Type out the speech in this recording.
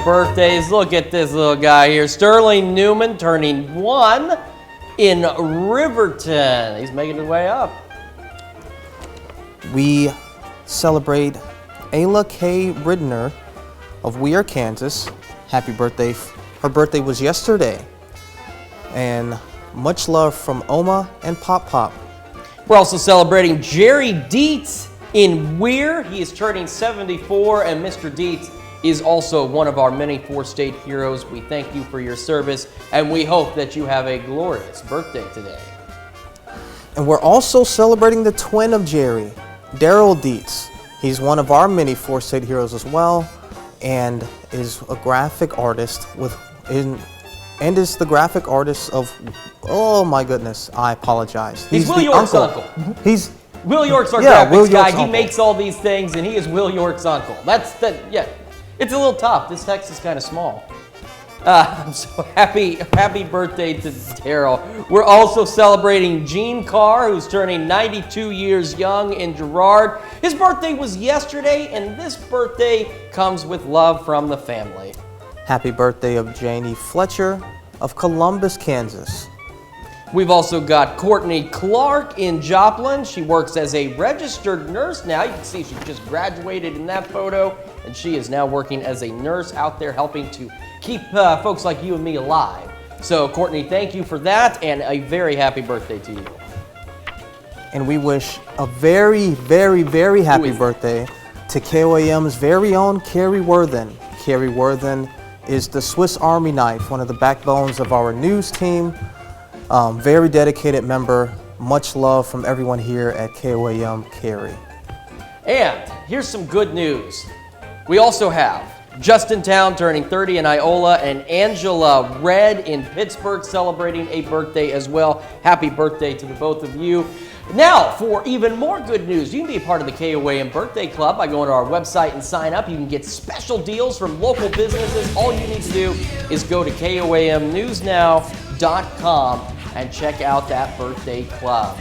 birthdays. Look at this little guy here. Sterling Newman turning 1 in Riverton. He's making his way up. We celebrate Ayla K Ritter of Weir, Kansas. Happy birthday. Her birthday was yesterday. And much love from Oma and Pop Pop. We're also celebrating Darryl Dietz in Weir. He is turning 74, and Mr. Dietz is also one of our many four-state heroes. We thank you for your service, and we hope that you have a glorious birthday today. And we're also celebrating the twin of Jerry, Darryl Dietz. He's one of our many four-state heroes as well, and is a graphic artist is the graphic artist of, oh my goodness, I apologize. He's Will York's uncle. He's Will York's our yeah, graphics Will guy. York's He uncle. makes all these things, and he is Will York's uncle. Yeah. It's a little tough. This text is kind of small. So happy birthday to Darryl. We're also celebrating Gene Carr, who's turning 92 years young in Girard. His birthday was yesterday, and this birthday comes with love from the family. Happy birthday of Janie Fletcher of Columbus, Kansas. We've also got Courtney Clark in Joplin. She works as a registered nurse now. You can see she just graduated in that photo, and she is now working as a nurse out there helping to keep folks like you and me alive. So Courtney, thank you for that, and a very happy birthday to you. And we wish a very, very, very happy birthday to KOAM's very own Kerry Worthen. Kerry Worthen is the Swiss Army knife, one of the backbones of our news team. Very dedicated member. Much love from everyone here at KOAM, Kerry. And here's some good news. We also have Justin Town turning 30 in Iola, and Angela Red in Pittsburgh celebrating a birthday as well. Happy birthday to the both of you. Now, for even more good news, you can be a part of the KOA Birthday Club by going to our website and sign up. You can get special deals from local businesses. All you need to do is go to KOAMnewsnow.com and check out that birthday club.